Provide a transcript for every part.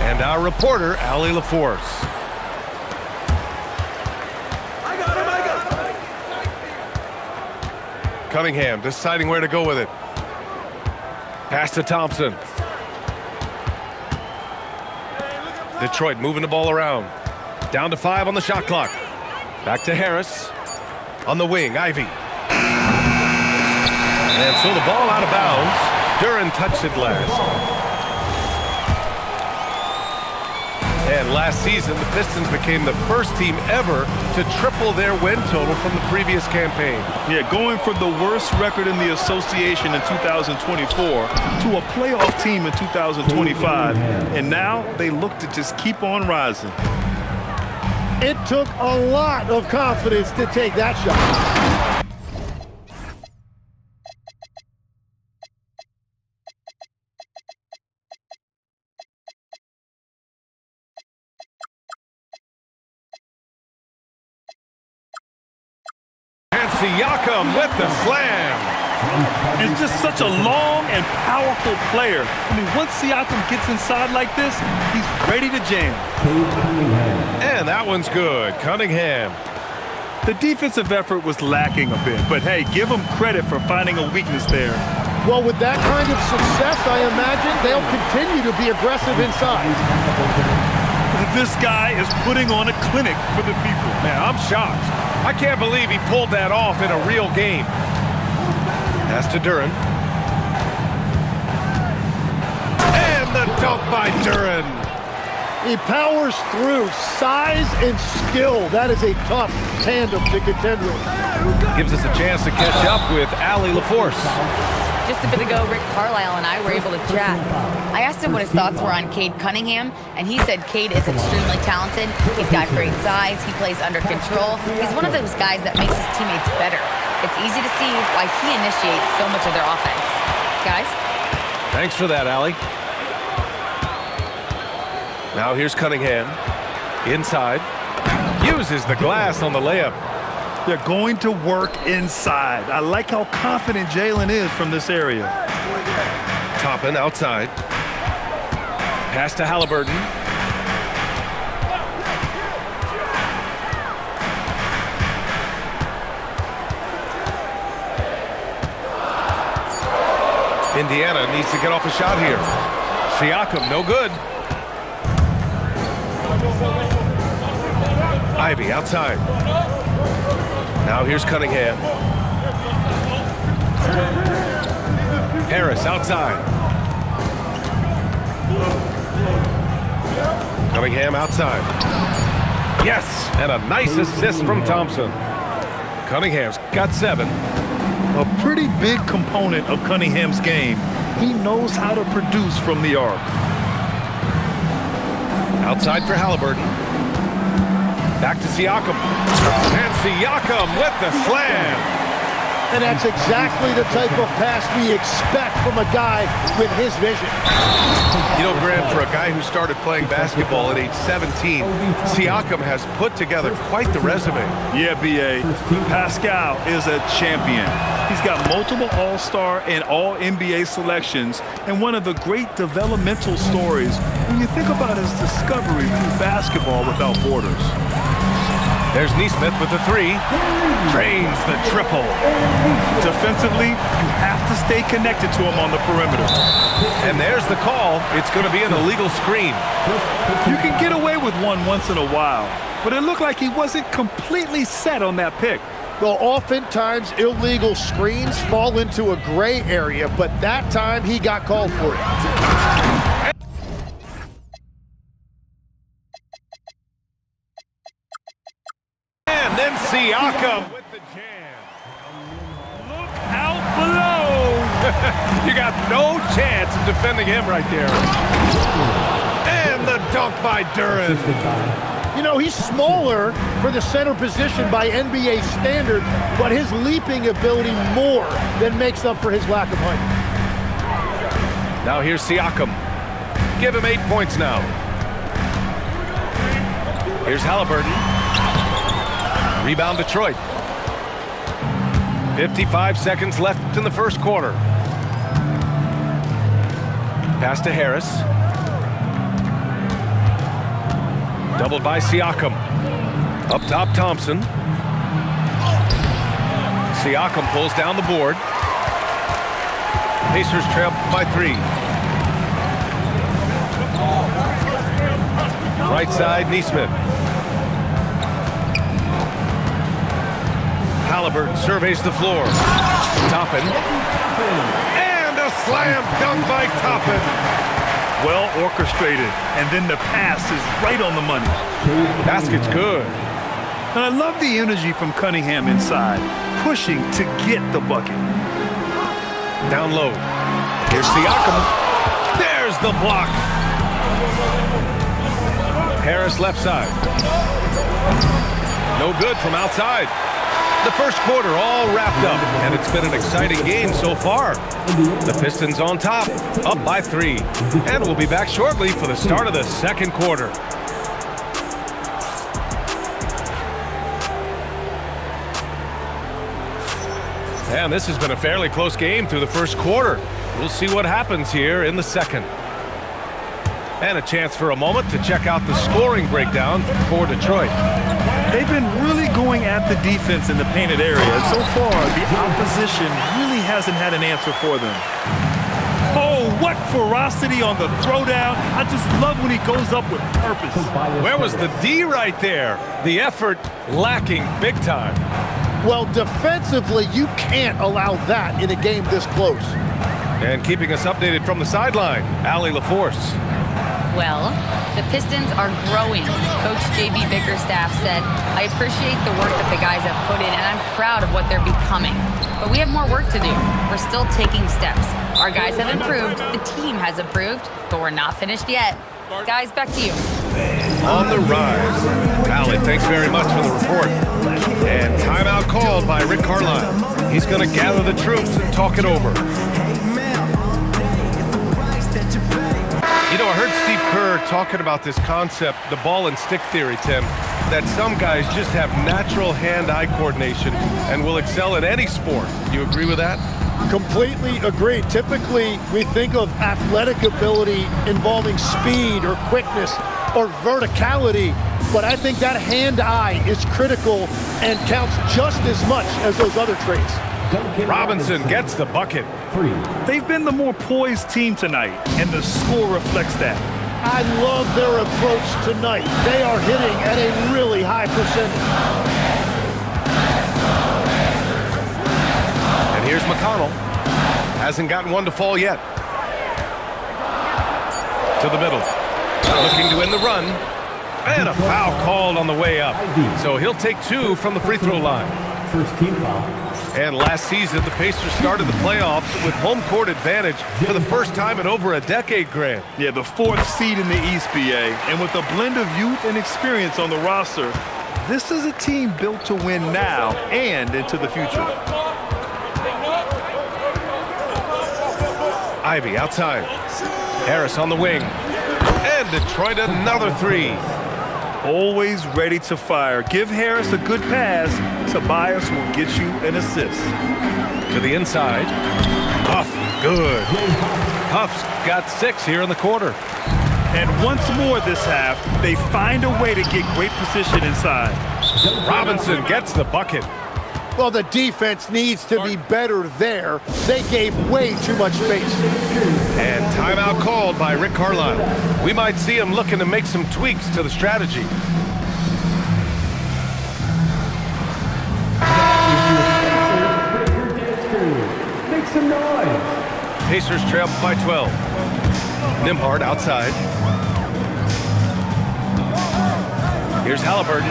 And our reporter, Allie LaForce. I got him. Cunningham deciding where to go with it. Pass to Thompson. Detroit moving the ball around. Down to 5 on the shot clock. Back to Harris. On the wing, Ivy. And so the ball out of bounds. Duren touched it last. And last season, the Pistons became the first team ever to triple their win total from the previous campaign. Yeah, going from the worst record in the association in 2024 to a playoff team in 2025. And now they look to just keep on rising. It took a lot of confidence to take that shot. Siakam with the slam. He's just such a long and powerful player. I mean, once Siakam gets inside like this, he's ready to jam. And that one's good. Cunningham. The defensive effort was lacking a bit, but hey, give him credit for finding a weakness there. Well, with that kind of success, I imagine they'll continue to be aggressive inside. This guy is putting on a clinic for the people. Man, I'm shocked. I can't believe he pulled that off in a real game. Pass to Duren. And the dunk by Duren. He powers through. Size and skill. That is a tough tandem to contend with. Gives us a chance to catch up with Allie LaForce. Just a bit ago, Rick Carlisle and I were able to chat. I asked him what his thoughts were on Cade Cunningham, and he said Cade is extremely talented. He's got great size. He plays under control. He's one of those guys that makes his teammates better. It's easy to see why he initiates so much of their offense. Guys? Thanks for that, Allie. Now here's Cunningham. Inside. Uses the glass on the layup. They're going to work inside. I like how confident Jalen is from this area. Toppin outside. Pass to Halliburton. Indiana needs to get off a shot here. Siakam, no good. Ivy outside. Now here's Cunningham. Harris outside. Cunningham outside. Yes, and a nice assist from Thompson. Cunningham's got 7. A pretty big component of Cunningham's game. He knows how to produce from the arc. Outside for Halliburton. Back to Siakam. And Siakam with the slam. And that's exactly the type of pass we expect from a guy with his vision. You know, Grant, for a guy who started playing basketball at age 17, Siakam has put together quite the resume. Yeah, B.A. Pascal is a champion. He's got multiple All-Star and All-NBA selections, and one of the great developmental stories when you think about his discovery through basketball without borders. There's Nesmith with the 3. Drains the triple. Defensively, you have to stay connected to him on the perimeter. And there's the call. It's going to be an illegal screen. You can get away with one once in a while, but it looked like he wasn't completely set on that pick. Well, oftentimes illegal screens fall into a gray area, but that time he got called for it. And then Siakam with the jam. Look out below. You got no chance of defending him right there. And the dunk by Duren. You know, he's smaller for the center position by NBA standard, but his leaping ability more than makes up for his lack of height. Now here's Siakam. Give him 8 points now. Here's Halliburton. Rebound Detroit. 55 seconds left in the first quarter. Pass to Harris. Doubled by Siakam. Up top, Thompson. Siakam pulls down the board. Pacers trail by 3. Right side, Nesmith. Halliburton surveys the floor. Toppin. And a slam dunk by Toppin. Well orchestrated, and then the pass is right on the money. Basket's good. And I love the energy from Cunningham inside, pushing to get the bucket. Down low. Here's Siakam. There's the block. Harris left side. No good from outside. The first quarter all wrapped up, and it's been an exciting game so far. The Pistons on top, up by 3. And we'll be back shortly for the start of the second quarter. And this has been a fairly close game through the first quarter. We'll see what happens here in the second. And a chance for a moment to check out the scoring breakdown for Detroit. They've been really going at the defense in the painted area. And so far, the opposition really hasn't had an answer for them. Oh, what ferocity on the throwdown. I just love when he goes up with purpose. Where was the D right there? The effort lacking big time. Well, defensively, you can't allow that in a game this close. And keeping us updated from the sideline, Allie LaForce. Well, the Pistons are growing. Coach J.B. Bickerstaff said, I appreciate the work that the guys have put in, and I'm proud of what they're becoming. But we have more work to do. We're still taking steps. Our guys have improved, the team has improved, but we're not finished yet. Guys, back to you. On the rise. Allie, thanks very much for the report. And timeout called by Rick Carlisle. He's going to gather the troops and talk it over. You know, I heard Steve Kerr talking about this concept, the ball and stick theory, Tim, that some guys just have natural hand-eye coordination and will excel in any sport. You agree with that? Completely agree. Typically, we think of athletic ability involving speed or quickness or verticality, but I think that hand-eye is critical and counts just as much as those other traits. Robinson gets the bucket. They've been the more poised team tonight, and the score reflects that. I love their approach tonight. They are hitting at a really high percentage. And here's McConnell. Hasn't gotten one to fall yet. To the middle. Looking to win the run. And a foul called on the way up. So he'll take 2 from the free throw line. First team foul. And last season, the Pacers started the playoffs with home court advantage for the first time in over a decade, Grant. Yeah, the 4th seed in the East, BA. And with a blend of youth and experience on the roster, this is a team built to win now and into the future. Ivy outside. Harris on the wing. And Detroit another 3. Always ready to fire. Give Harris a good pass. Tobias will get you an assist. To the inside. Huff, good. Huff's got 6 here in the quarter. And once more this half, they find a way to get great position inside. Robinson gets the bucket. Well, the defense needs to be better there. They gave way too much space. And timeout called by Rick Carlisle. We might see him looking to make some tweaks to the strategy. Make some noise. Pacers trail by 12. Nembhard outside. Here's Halliburton.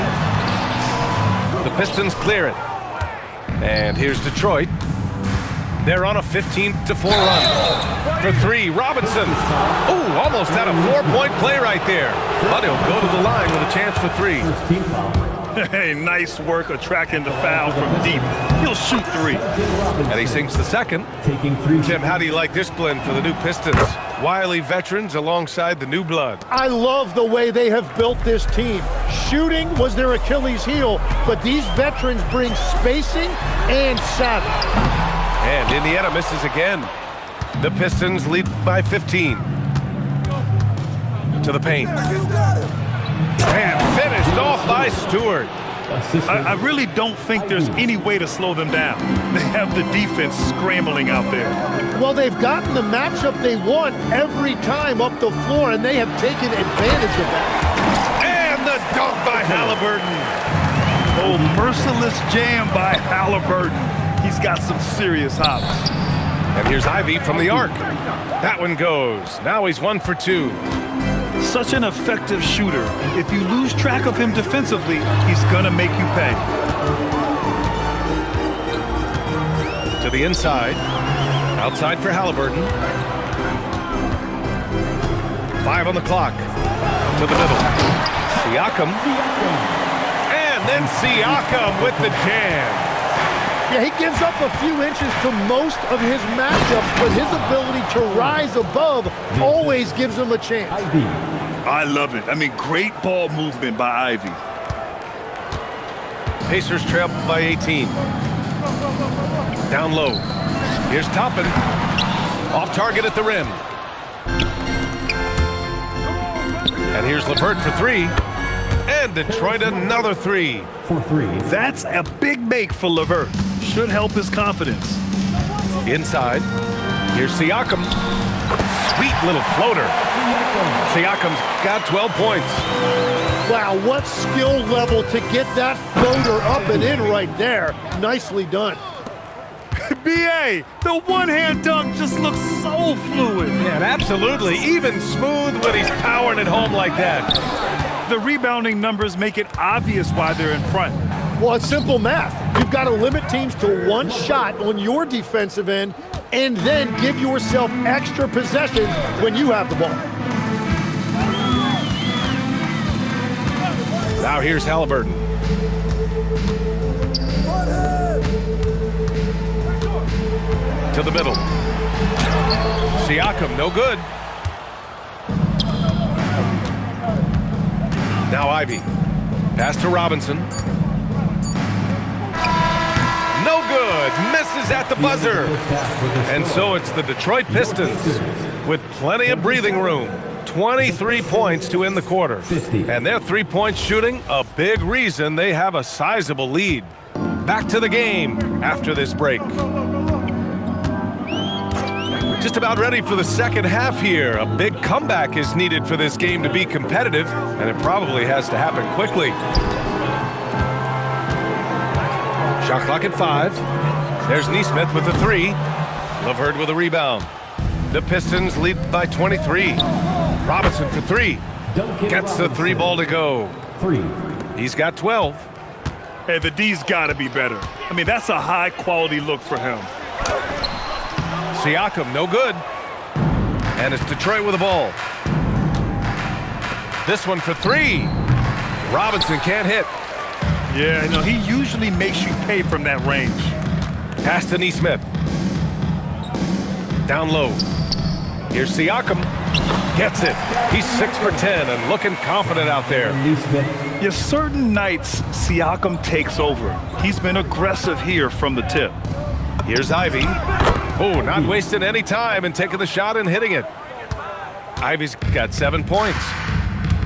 The Pistons clear it. And here's Detroit. They're on a 15-4 run. For 3, Robinson. Ooh, almost had a 4-point play right there. But he'll go to the line with a chance for 3. First team foul. Hey, nice work attracting the foul from deep. He'll shoot 3. And he sinks the second. Taking 3. Tim, how do you like this blend for the new Pistons? Wily veterans alongside the new blood. I love the way they have built this team. Shooting was their Achilles heel, but these veterans bring spacing and savvy. And Indiana misses again. The Pistons lead by 15. To the paint. And finished off by Stewart. I really don't think there's any way to slow them down. They have the defense scrambling out there. Well, they've gotten the matchup they want every time up the floor, and they have taken advantage of that. And the dunk by Halliburton. Oh, merciless jam by Halliburton. He's got some serious hops. And here's Ivy from the arc. That one goes. Now he's 1 for 2. Such an effective shooter. If you lose track of him defensively, he's gonna make you pay. To the inside. Outside for Halliburton. 5 on the clock. To the middle. Siakam. And then Siakam with the jam. Yeah, he gives up a few inches to most of his matchups, but his ability to rise above always gives him a chance. I love it. I mean, great ball movement by Ivy. Pacers trail by 18. Down low. Here's Toppin. Off target at the rim. And here's LeVert for 3. And Detroit another 3. For 3. That's a big make for LeVert. Should help his confidence. Inside. Here's Siakam. Sweet little floater. Siakam's got 12 points. Wow, what skill level to get that floater up and in right there. Nicely done. B.A., the one-hand dunk just looks so fluid. And absolutely, even smooth when he's powering it home like that. The rebounding numbers make it obvious why they're in front. Well, it's simple math. You've got to limit teams to one shot on your defensive end and then give yourself extra possessions when you have the ball. Now here's Halliburton. To the middle. Siakam, no good. Now Ivy. Pass to Robinson. No good. Misses at the buzzer. And so it's the Detroit Pistons with plenty of breathing room. 23 points to end the quarter. And their three-point shooting, a big reason they have a sizable lead. Back to the game after this break. Just about ready for the second half here. A big comeback is needed for this game to be competitive, and it probably has to happen quickly. Shot clock at 5. There's Nesmith with the 3. LeVert with a rebound. The Pistons lead by 23. Robinson for 3. Gets the 3 ball to go. 3. He's got 12. Hey, the D's got to be better. I mean, that's a high-quality look for him. Siakam, no good. And it's Detroit with the ball. This one for 3. Robinson can't hit. Yeah, you know, he usually makes you pay from that range. Pass to Nesmith. Down low. Here's Siakam. Gets it. He's 6 for 10 and looking confident out there. Yeah, certain nights, Siakam takes over. He's been aggressive here from the tip. Here's Ivy. Oh, not wasting any time and taking the shot and hitting it. Ivy's got 7 points.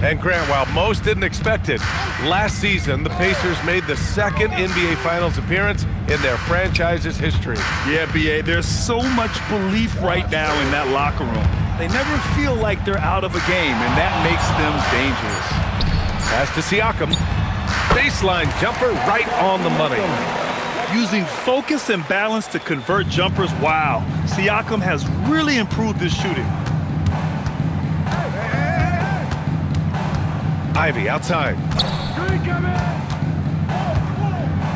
And Grant, while most didn't expect it, last season the Pacers made the second NBA Finals appearance in their franchise's history. Yeah, B.A., there's so much belief right now in that locker room. They never feel like they're out of a game, and that makes them dangerous. Pass to Siakam. Baseline jumper right on the money. Using focus and balance to convert jumpers, wow. Siakam has really improved his shooting. Ivy outside.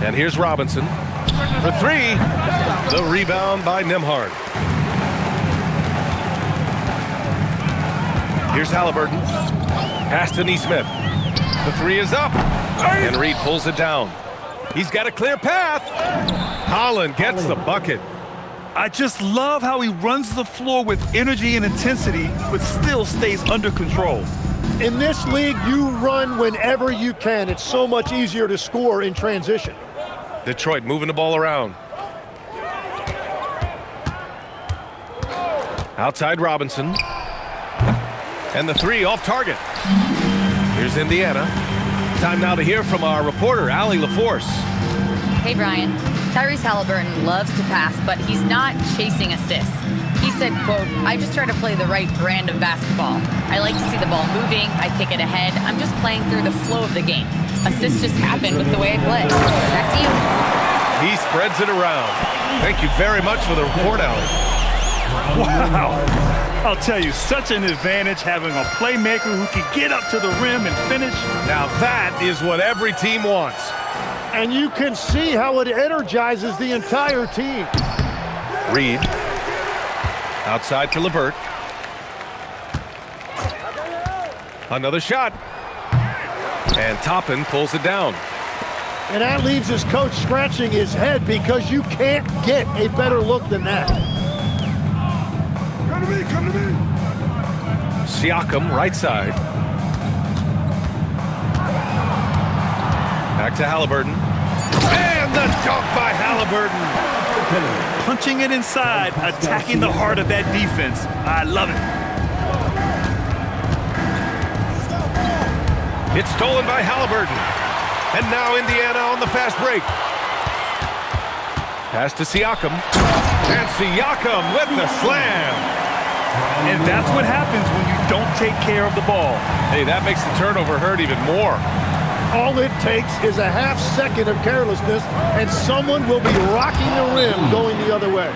And here's Robinson for 3. The rebound by Nembhard. Here's Halliburton. Pass to Nesmith. The 3 is up. And Reed pulls it down. He's got a clear path. Holland gets the bucket. I just love how he runs the floor with energy and intensity, but still stays under control. In this league, you run whenever you can. It's so much easier to score in transition. Detroit moving the ball around. Outside Robinson. And the 3 off target. Here's Indiana. Time now to hear from our reporter, Allie LaForce. Hey, Brian. Tyrese Halliburton loves to pass, but he's not chasing assists. He said, quote, "I just try to play the right brand of basketball. I like to see the ball moving. I kick it ahead. I'm just playing through the flow of the game. Assists just happen with the way I play." Back to you. He spreads it around. Thank you very much for the report, Allie. Wow. I'll tell you, such an advantage having a playmaker who can get up to the rim and finish. Now that is what every team wants. And you can see how it energizes the entire team. Reed. Outside to LeVert. Another shot. And Toppin pulls it down. And that leaves his coach scratching his head because you can't get a better look than that. Come to me, come to me. Siakam, right side. Back to Halliburton. And the dunk by Halliburton. Punching it inside, attacking the heart of that defense. I love it. It's stolen by Halliburton. And now Indiana on the fast break. Pass to Siakam. And Siakam with the slam. And that's what happens when you don't take care of the ball. Hey, that makes the turnover hurt even more. All it takes is a half second of carelessness, and someone will be rocking the rim going the other way.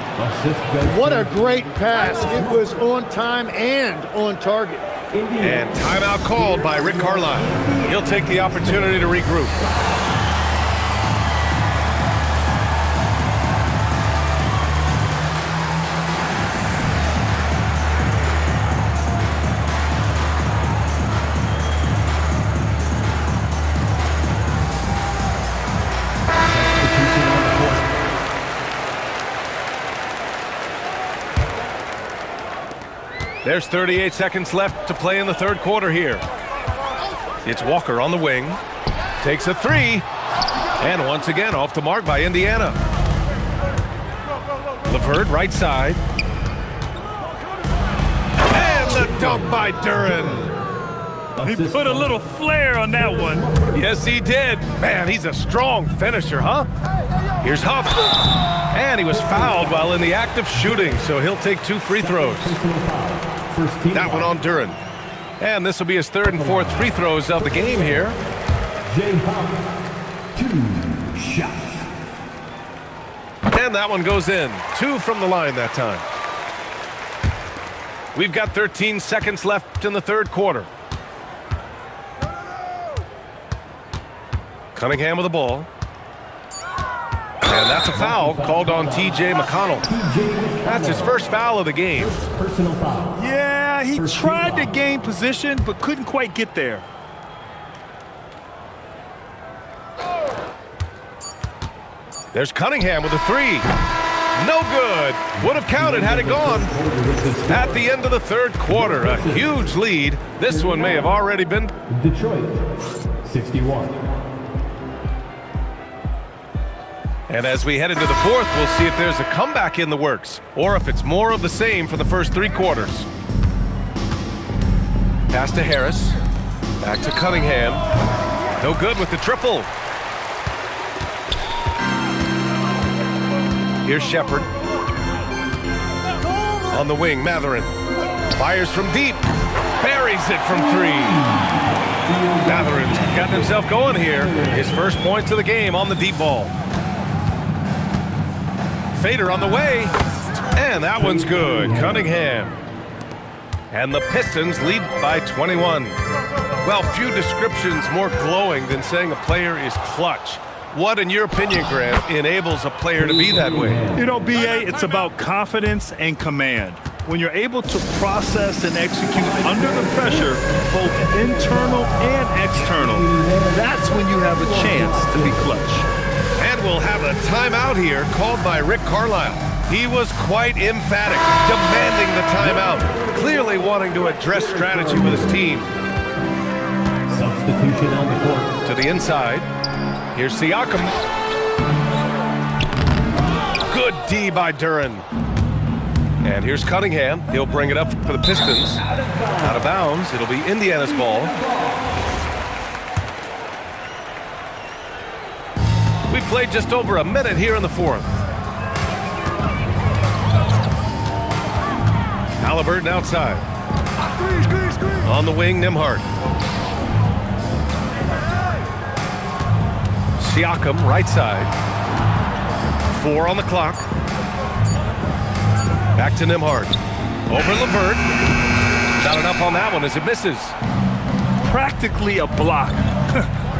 What a great pass. It was on time and on target. And timeout called by Rick Carlisle. He'll take the opportunity to regroup. There's 38 seconds left to play in the third quarter here. It's Walker on the wing. Takes a three. And once again off the mark by Indiana. LeVert right side. And the dunk by Duren. He put a little flair on that one. Yes, he did. Man, he's a strong finisher, huh? Here's Huff. And he was fouled while in the act of shooting, so he'll take 2 free throws. That one on Duren. And this will be his third and fourth free throws of the game here. Jay Huff, 2 shots. And that one goes in. 2 from the line that time. We've got 13 seconds left in the third quarter. Cunningham with the ball. And that's a foul called on T.J. McConnell. That's his first foul of the game. Personal foul. Yeah, he tried to gain position, but couldn't quite get there. There's Cunningham with a three. No good. Would have counted had it gone. At the end of the third quarter, a huge lead. This one may have already been. Detroit, 61. And as we head into the fourth, we'll see if there's a comeback in the works or if it's more of the same for the first 3 quarters. Pass to Harris. Back to Cunningham. No good with the triple. Here's Shepard. On the wing, Matherin. Fires from deep. Buries it from 3. Matherin's gotten himself going here. His first points of the game on the deep ball. Fader on the way, and that one's good. Cunningham. And the Pistons lead by 21. Well, few descriptions more glowing than saying a player is clutch. What, in your opinion, Grant, enables a player to be that way? You know, B.A., it's about confidence and command. When you're able to process and execute under the pressure, both internal and external, that's when you have a chance to be clutch. And we'll have a timeout here called by Rick Carlisle. He was quite emphatic, demanding the timeout, clearly wanting to address strategy with his team. Substitution on the court. To the inside. Here's Siakam. Good D by Duren. And here's Cunningham. He'll bring it up for the Pistons. Out of bounds. It'll be Indiana's ball. We've played just over a minute here in the fourth. Halliburton outside. On the wing, Nimhart. Siakam, right side. 4 on the clock. Back to Nimhart. Over LeVert. Not enough on that one as it misses. Practically a block.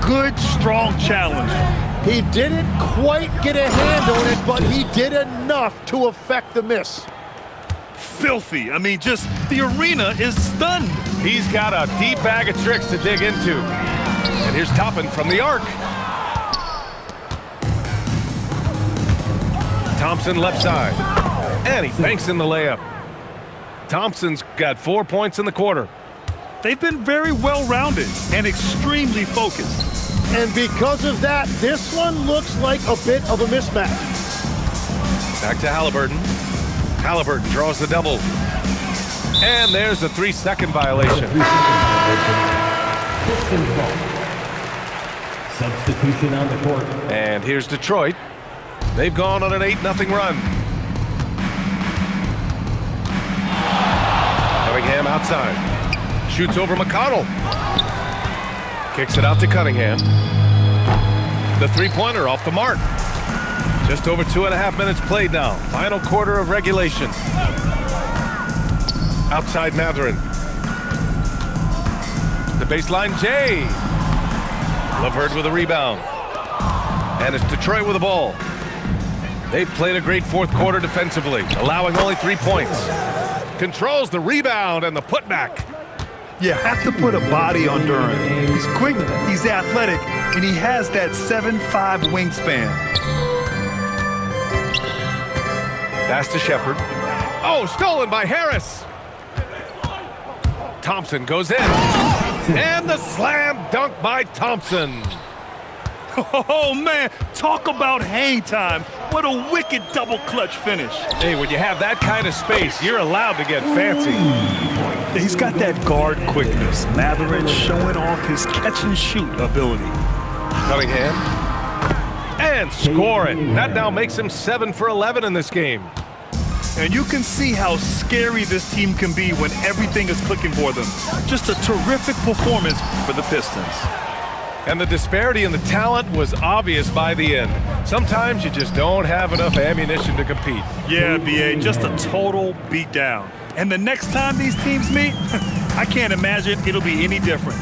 Good, strong challenge. He didn't quite get a hand on it, but he did enough to affect the miss. Filthy. I mean, just the arena is stunned. He's got a deep bag of tricks to dig into. And here's Toppin from the arc. Thompson left side. And he banks in the layup. Thompson's got 4 points in the quarter. They've been very well-rounded and extremely focused. And because of that, this one looks like a bit of a mismatch. Back to Halliburton. Halliburton draws the double. And there's a 3-second violation. Pistons ball. Substitution on the court. And here's Detroit. They've gone on an 8-0 run. Cunningham outside. Shoots over McConnell. Kicks it out to Cunningham. The three-pointer off the mark. Just over 2.5 minutes played now. Final quarter of regulation. Outside Mathurin. The baseline, Jay. LeVert with a rebound. And it's Detroit with the ball. They've played a great fourth quarter defensively, allowing only 3 points. Controls the rebound and the putback. You have to put a body on Duran. He's quick, he's athletic, and he has that 7'5" wingspan. Pass to Shepard. Oh, stolen by Harris. Thompson goes in. And the slam dunk by Thompson. Oh, man, talk about hang time. What a wicked double clutch finish. Hey, when you have that kind of space, you're allowed to get fancy. He's got that guard quickness. Mathurin showing off his catch-and-shoot ability. Cunningham. And score it. That now makes him 7 for 11 in this game. And you can see how scary this team can be when everything is clicking for them. Just a terrific performance for the Pistons. And the disparity in the talent was obvious by the end. Sometimes you just don't have enough ammunition to compete. Yeah, B.A., just a total beatdown. And the next time these teams meet, I can't imagine it'll be any different.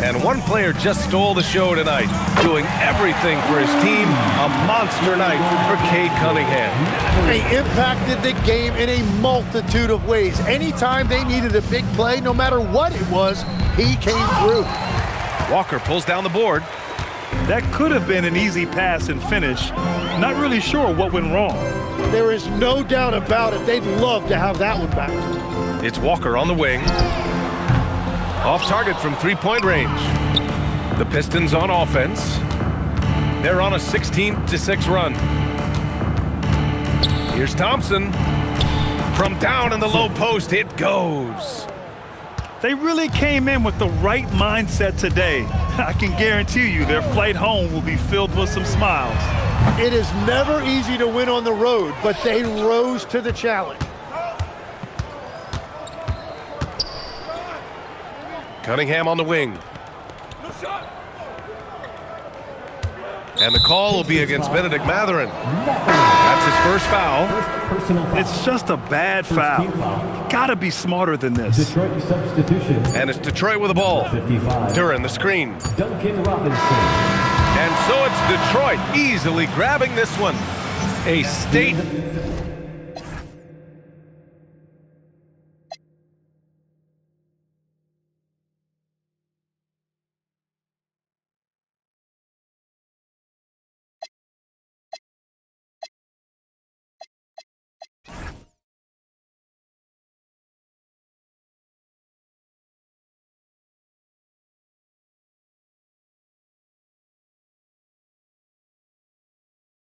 And one player just stole the show tonight, doing everything for his team. A monster night for Cade Cunningham. They impacted the game in a multitude of ways. Anytime they needed a big play, no matter what it was, he came through. Walker pulls down the board. That could have been an easy pass and finish. Not really sure what went wrong. There is no doubt about it. They'd love to have that one back. It's Walker on the wing. Off target from three-point range. The Pistons on offense. They're on a 16-6 run. Here's Thompson. From down in the low post, it goes. They really came in with the right mindset today. I can guarantee you their flight home will be filled with some smiles. It is never easy to win on the road, but they rose to the challenge. Cunningham on the wing. And the call will be against Benedict Mathurin. That's his first foul. It's just a bad foul. Gotta be smarter than this. Detroit substitution. And it's Detroit with the ball. 55. Duran the screen. Duncan Robinson. And so it's Detroit easily grabbing this one. A state